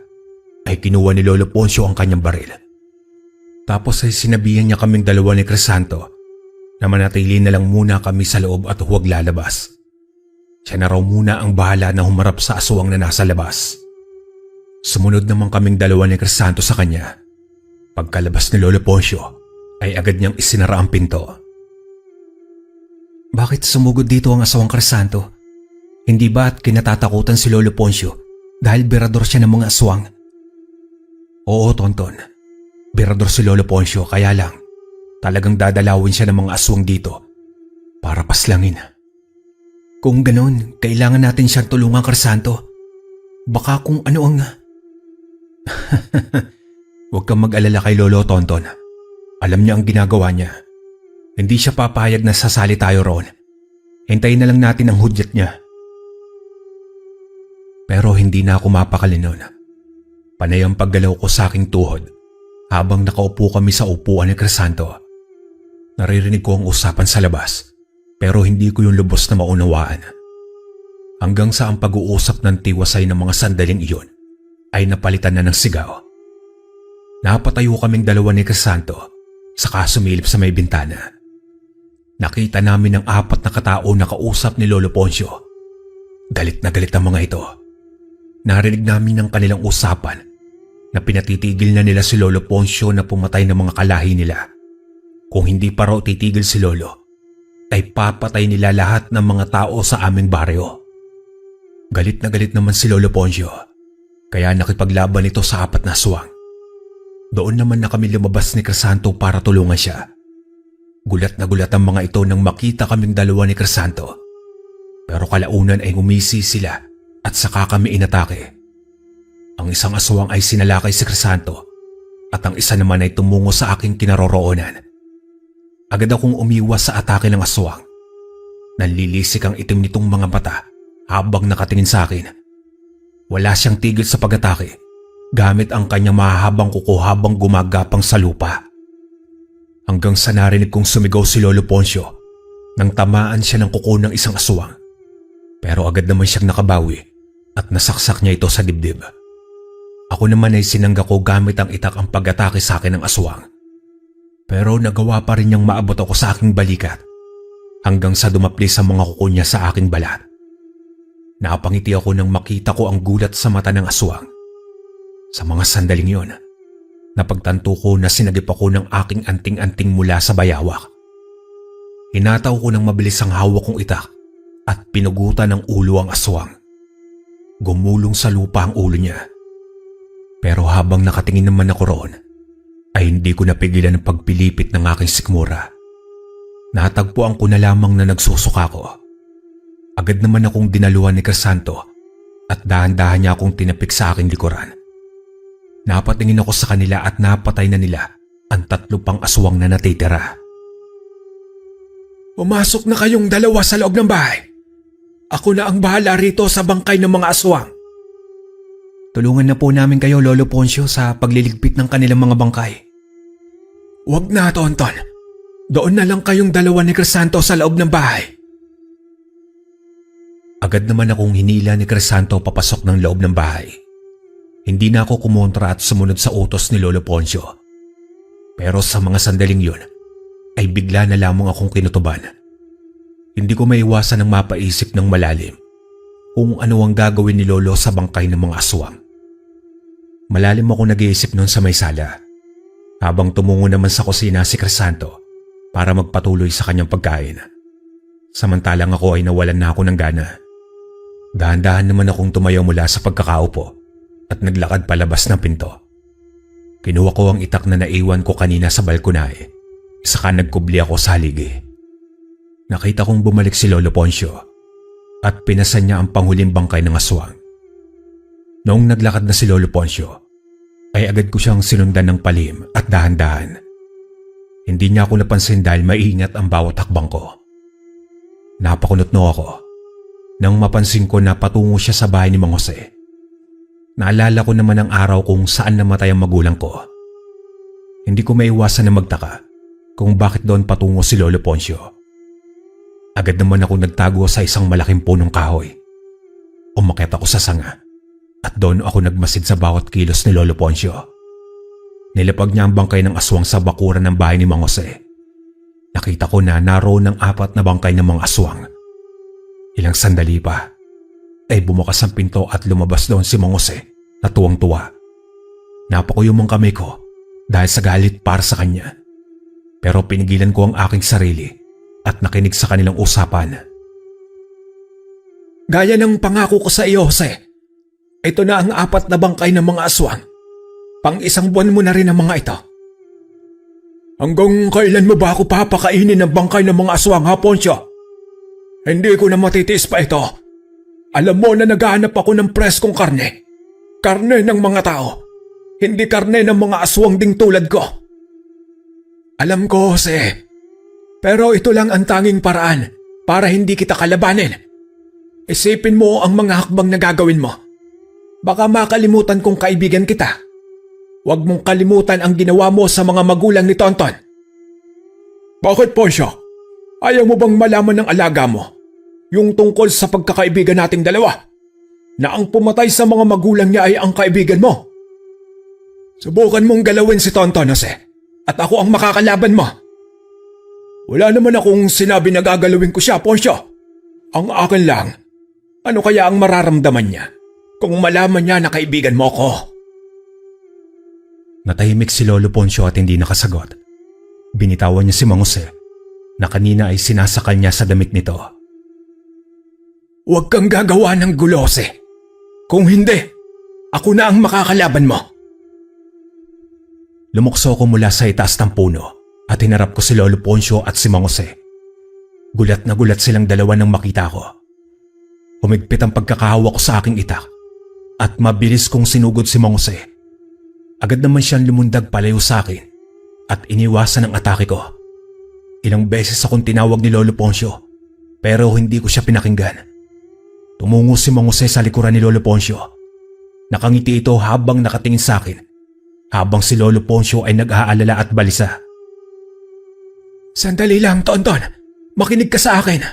ay kinuha ni Lolo Poncio ang kanyang baril. Tapos ay sinabihan niya kaming dalawa ni Crisanto na manatili na lang muna kami sa loob at huwag lalabas. Siya na raw muna ang bahala na humarap sa aswang na nasa labas. Sumunod naman kaming dalawa ni Crisanto sa kanya. Pagkalabas ni Lolo Poncio, ay agad niyang isinara ang pinto. Bakit sumugod dito ang asawang Crisanto? Hindi ba at kinatatakutan si Lolo Poncio dahil berador siya ng mga aswang? Oo, Tonton. Berador si Lolo Poncio kaya lang talagang dadalawin siya ng mga aswang dito para paslangin. Kung ganon, kailangan natin siyang tulungan, Crisanto. Baka kung ano ang... Huwag kang mag-alala kay Lolo, Tonton. Alam niya ang ginagawa niya. Hindi siya papayag na sasali tayo roon. Hintayin na lang natin ang hudyat niya. Pero hindi na ako mapakali noon. Panay ang paggalaw ko sa aking tuhod habang nakaupo kami sa upuan ni Crisanto. Naririnig ko ang usapan sa labas pero hindi ko yung lubos na maunawaan. Hanggang sa ang pag-uusap ng tiwasay ng mga sandaling iyon ay napalitan na ng sigaw. Napatayo kaming dalawa ni Crisanto saka sumilip sa may bintana. Nakita namin ang 4 na katao na kausap ni Lolo Poncio. Galit na galit ang mga ito. Narinig namin ang kanilang usapan na pinatitigil na nila si Lolo Poncio na pumatay ng mga kalahi nila. Kung hindi pa raw titigil si Lolo, ay papatay nila lahat ng mga tao sa aming baryo. Galit na galit naman si Lolo Poncio, kaya nakipaglaban ito sa 4 na aswang. Doon naman na kami lumabas ni Crisanto para tulungan siya. Gulat na gulat ang mga ito nang makita kaming dalawa ni Crisanto. Pero kalaunan ay umisi sila at saka kami inatake. Ang isang aswang ay sinalakay si Crisanto at ang isa naman ay tumungo sa aking kinaroroonan. Agad akong umiwas sa atake ng aswang. Nanlilisik ang itim nitong mga mata habang nakatingin sa akin. Wala siyang tigil sa pag-atake gamit ang kanyang mahahabang kuko habang gumagapang sa lupa. Hanggang sa narinig kong sumigaw si Lolo Poncio nang tamaan siya ng kuko ng isang aswang. Pero agad naman siyang nakabawi at nasaksak niya ito sa dibdib. Ako naman ay sinangga ko gamit ang itak ang pag-atake sa akin ng aswang. Pero nagawa pa rin niyang maabot ako sa aking balikat hanggang sa dumapli sa mga kuko niya sa aking balat. Napangiti ako nang makita ko ang gulat sa mata ng aswang. Sa mga sandaling yon, napagtanto ko na sinagip ako ng aking anting-anting mula sa bayawak. Hinataw ko ng mabilis ang hawak kong itak at pinugutan ng ulo ang aswang. Gumulong sa lupa ang ulo niya. Pero habang nakatingin naman ako roon, ay hindi ko napigilan ang pagpilipit ng aking sikmura. Natagpuan ko na lamang na nagsusuka ko. Agad naman akong dinaluhan ni Crisanto at dahan-dahan niya akong tinapik sa aking likuran. Napatingin ako sa kanila at napatay na nila ang 3 pang aswang na natitira. Pumasok na kayong dalawa sa loob ng bahay. Ako na ang bahala rito sa bangkay ng mga aswang. Tulungan na po namin kayo, Lolo Poncio, sa pagliligpit ng kanilang mga bangkay. Huwag na, Tonton. Doon na lang kayong dalawa ni Crisanto sa loob ng bahay. Agad naman akong hinila ni Crisanto papasok ng loob ng bahay. Hindi na ako kumontra at sumunod sa utos ni Lolo Poncio. Pero sa mga sandaling yun, ay bigla na lamang akong kinutuban. Hindi ko maiwasan ng mapaisip ng malalim kung ano ang gagawin ni Lolo sa bangkay ng mga aswang. Malalim ako nag-iisip noon sa may sala, habang tumungo naman sa kusina si Crisanto para magpatuloy sa kanyang pagkain. Samantalang ako ay nawalan na ako ng gana. Dahan-dahan naman akong tumayo mula sa pagkakaupo at naglakad palabas ng pinto. Kinuha ko ang itak na naiwan ko kanina sa balkonahe, saka nagkubli ako sa haligi. Nakita kong bumalik si Lolo Poncio at pinasan niya ang panghuling bangkay ng aswang. Noong naglakad na si Lolo Poncio, ay agad ko siyang sinundan ng palihim at dahan-dahan. Hindi niya ako napansin dahil maingat ang bawat hakbang ko. Napakunotno ako nang mapansin ko na patungo siya sa bahay ni Mang Jose. Naalala ko naman ang araw kung saan namatay ang magulang ko. Hindi ko maiwasan na magtaka kung bakit doon patungo si Lolo Poncio. Agad naman ako nagtago sa isang malaking punong kahoy. Umakyat ako sa sanga at doon ako nagmasid sa bawat kilos ni Lolo Poncio. Nilapag niya ang bangkay ng aswang sa bakuran ng bahay ni Mang Jose. Nakita ko na naroon ng 4 na bangkay ng mga aswang. Ilang sandali pa ay bumukas ang pinto at lumabas doon si Mang Jose na tuwang-tuwa. Napakuyom ang kamay ko dahil sa galit para sa kanya. Pero pinigilan ko ang aking sarili at nakinig sa kanilang usapan. Gaya ng pangako ko sa iyo, Jose, ito na ang 4 na bangkay ng mga aswang. Pang-1 buwan mo na rin ang mga ito. Hanggang kailan mo ba ako papakainin ng bangkay ng mga aswang, ha, Poncio? Hindi ko na matitiis pa ito. Alam mo na naghahanap ako ng preskong karne. Karne ng mga tao. Hindi karne ng mga aswang ding tulad ko. Alam ko, Jose. Pero ito lang ang tanging paraan para hindi kita kalabanin. Isipin mo ang mga hakbang na gagawin mo. Baka makalimutan kong kaibigan kita. Huwag mong kalimutan ang ginawa mo sa mga magulang ni Tonton. Bakit, Poncio? Ayaw mo bang malaman ng alaga mo yung tungkol sa pagkakaibigan nating dalawa? Na ang pumatay sa mga magulang niya ay ang kaibigan mo? Subukan mong galawin si Tonton, Jose, at ako ang makakalaban mo. Wala naman akong sinabi na gagalawin ko siya, Poncio. Ang akin lang, ano kaya ang mararamdaman niya kung malaman niya na kaibigan mo ko? Natahimik si Lolo Poncio at hindi nakasagot. Binitawan niya si Mang Jose na kanina ay sinasakal niya sa damit nito. Huwag kang gagawa ng gulo, Jose. Kung hindi, ako na ang makakalaban mo. Lumukso ko mula sa itaas ng puno at hinarap ko si Lolo Poncio at si Mang Jose. Gulat na gulat silang dalawa nang makita ko. Humigpit ang pagkakahawa ko sa aking itak at mabilis kong sinugod si Mang Jose. Agad naman siyang lumundag palayo sa akin at iniwasan ang atake ko. Ilang beses akong tinawag ni Lolo Poncio pero hindi ko siya pinakinggan. Tumungo si Mang Jose sa likuran ni Lolo Poncio. Nakangiti ito habang nakatingin sa akin habang si Lolo Poncio ay nag-aalala at balisa. Sandali lang, Tonton. Makinig ka sa akin.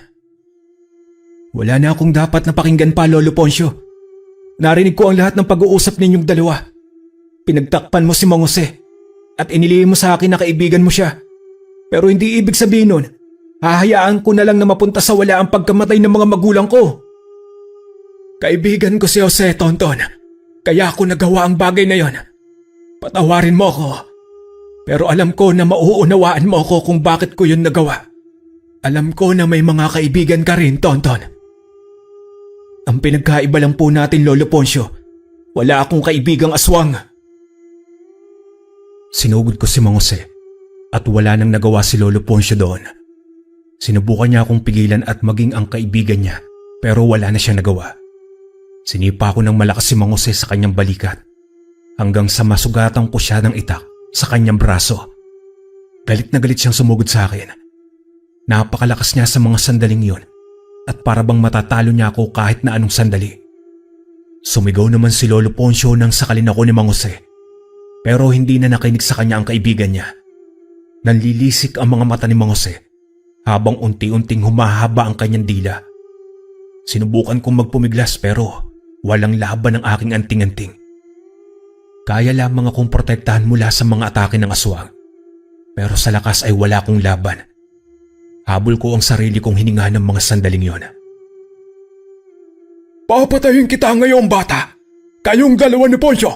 Wala na akong dapat na pakinggan pa, Lolo Poncio. Narinig ko ang lahat ng pag-uusap ninyong dalawa. Pinagtakpan mo si Mang Jose at inilihim mo sa akin na kaibigan mo siya. Pero hindi ibig sabihin nun, hahayaan ko na lang na mapunta sa wala ang pagkamatay ng mga magulang ko. Kaibigan ko si Jose, Tonton. Kaya ako nagawa ang bagay na yon. Patawarin mo ako. Pero alam ko na mauunawaan mo ako kung bakit ko yun nagawa. Alam ko na may mga kaibigan ka rin, Tonton. Ang pinagkaiba lang po natin, Lolo Poncio. Wala akong kaibigang aswang. Sinugod ko si Mang Jose at wala nang nagawa si Lolo Poncio doon. Sinubukan niya akong pigilan at maging ang kaibigan niya pero wala na siya nagawa. Sinipa ko ng malakas si Mang Jose sa kanyang balikat hanggang sa masugatan ko siya ng itak sa kanyang braso. Galit na galit siyang sumugod sa akin. Napakalakas niya sa mga sandaling yon at para bang matatalo niya ako kahit na anong sandali. Sumigaw naman si Lolo Poncio nang sakalin ako ni Mang Jose. Pero hindi na nakinig sa kanya ang kaibigan niya. Nanlilisik ang mga mata ni Mang Jose habang unti-unting humahaba ang kanyang dila. Sinubukan kong magpumiglas pero walang laban ang aking anting-anting. Kaya lamang akong protektahan mula sa mga atake ng aswang. Pero sa lakas ay wala akong laban. Habol ko ang sarili kong hininga ng mga sandaling yon. Papatayin kita ngayon, bata. Kayong dalawa ni Poncio.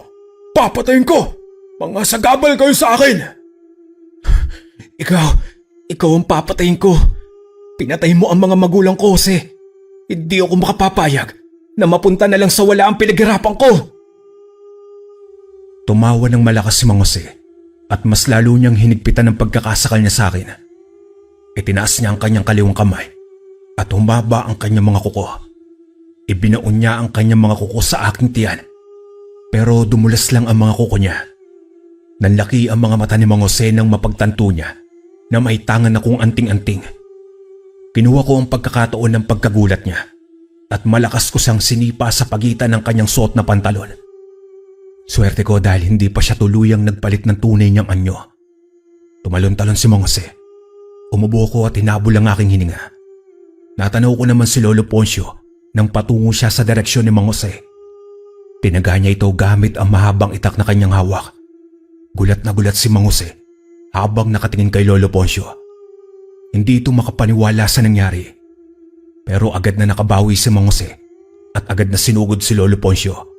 Papatayin ko. Mga sagabal kayo sa akin. Ikaw ang papatayin ko. Pinatay mo ang mga magulang ko, Jose. Hindi ako makapapayag na mapunta na lang sa wala ang pinaghirapan ko. Tumawa ng malakas si Mang Jose at mas lalo niyang hinigpitan ng pagkakasakal niya sa akin. Itinaas niya ang kanyang kaliwang kamay at humaba ang kanyang mga kuko. Ibinaon niya ang kanyang mga kuko sa aking tiyan. Pero dumulas lang ang mga kuko niya. Nanlaki ang mga mata ni Mang Jose nang mapagtanto niya na may tangan akong anting-anting. Kinuha ko ang pagkakataon ng pagkagulat niya at malakas ko siyang sinipa sa pagitan ng kanyang suot na pantalon. Swerte ko dahil hindi pa siya tuluyang nagpalit ng tunay niyang anyo. Tumalon-talon si Mang Jose. Umubo ko at hinabol ang aking hininga. Natanaw ko naman si Lolo Poncio nang patungo siya sa direksyon ni Mang Jose. Tinaga niya ito gamit ang mahabang itak na kanyang hawak. Gulat na gulat si Mang Jose habang nakatingin kay Lolo Poncio. Hindi ito makapaniwala sa nangyari. Pero agad na nakabawi si Mang Jose at agad na sinugod si Lolo Poncio.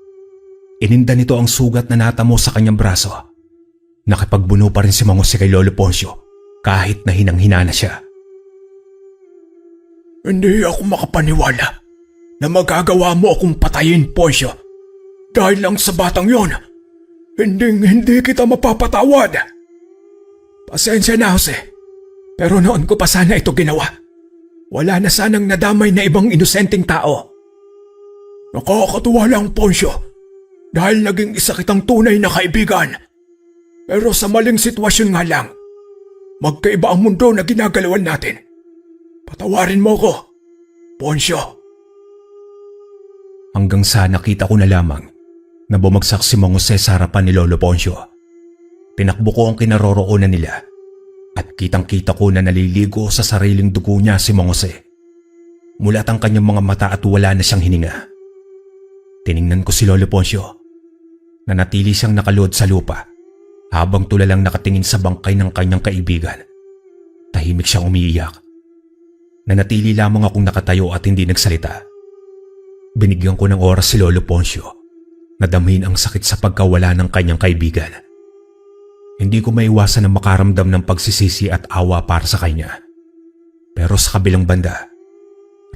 Ininda nito ang sugat na natamo sa kanyang braso. Nakipagbuno pa rin si Mang Jose kay Lolo Poncio kahit na hinang-hina na siya. Hindi ako makapaniwala na magagawa mo akong patayin, Poncio. Dahil lang sa batang yon, hindi kita mapapatawad. Pasensya na, Jose. Pero noon ko pa sana ito ginawa. Wala na sanang nadamay na ibang inosenteng tao. Nakakatuwa lang, Poncio. Dahil naging isa kitang tunay na kaibigan. Pero sa maling sitwasyon nga lang, magkaiba ang mundo na ginagalawan natin. Patawarin mo ko, Poncio. Hanggang sa nakita ko na lamang na bumagsak si Mang Jose sa harapan ni Lolo Poncio. Tinakbo ko ang kinaroroonan nila at kitang-kita ko na naliligo sa sariling dugo niya si Mang Jose. Mulat ang kanyang mga mata at wala na siyang hininga. Tiningnan ko si Lolo Poncio. Nanatili siyang nakaluhod sa lupa habang tulalang nakatingin sa bangkay ng kanyang kaibigan. Tahimik siyang umiiyak. Nanatili lamang akong nakatayo at hindi nagsalita. Binigyan ko ng oras si Lolo Poncio na damhin ang sakit sa pagkawala ng kanyang kaibigan. Hindi ko maiwasan na makaramdam ng pagsisisi at awa para sa kanya. Pero sa kabilang banda,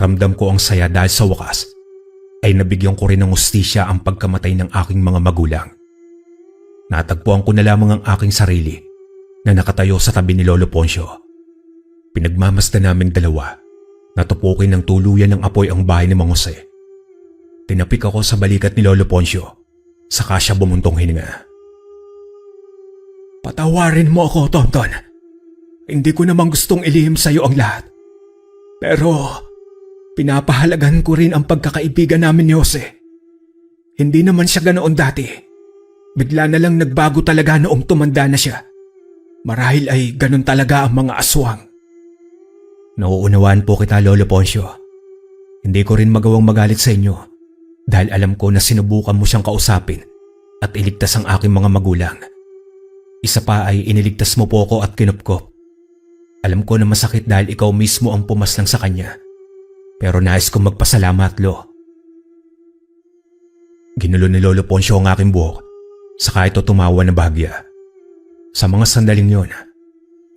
ramdam ko ang saya dahil sa wakas ay nabigyan ko rin ng hustisya ang pagkamatay ng aking mga magulang. Natagpuan ko na lamang ang aking sarili na nakatayo sa tabi ni Lolo Poncio. Pinagmamasdan naming dalawa na tupukin ng tuluyan ng apoy ang bahay ni Mang Jose. Tinapik ako sa balikat ni Lolo Poncio, saka siya bumuntong hininga. Patawarin mo ako, Tonton. Hindi ko namang gustong ilihim sa iyo ang lahat. Pero pinapahalagan ko rin ang pagkakaibigan namin ni Jose. Hindi naman siya ganoon dati. Bigla na lang nagbago talaga noong tumanda na siya. Marahil ay ganun talaga ang mga aswang. Nauunawaan po kita, Lolo Poncio. Hindi ko rin magawang magalit sa inyo dahil alam ko na sinubukan mo siyang kausapin at iligtas ang aking mga magulang. Isa pa ay iniligtas mo po ako at kinupkop. Alam ko na masakit dahil ikaw mismo ang pumaslang sa kanya. Pero nais kong magpasalamat, Lo. Ginulo ni Lolo Poncio ang aking buhok, saka ito tumawa na bahagya. Sa mga sandaling yon,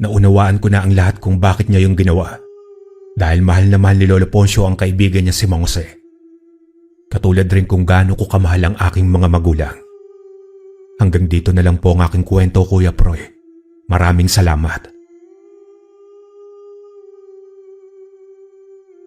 naunawaan ko na ang lahat kung bakit niya yung ginawa. Dahil mahal na mahal ni Lolo Poncio ang kaibigan niya si Mang Jose. Katulad rin kung gaano ko kamahal ang aking mga magulang. Hanggang dito na lang po ang aking kwento, Kuya Proy. Maraming salamat.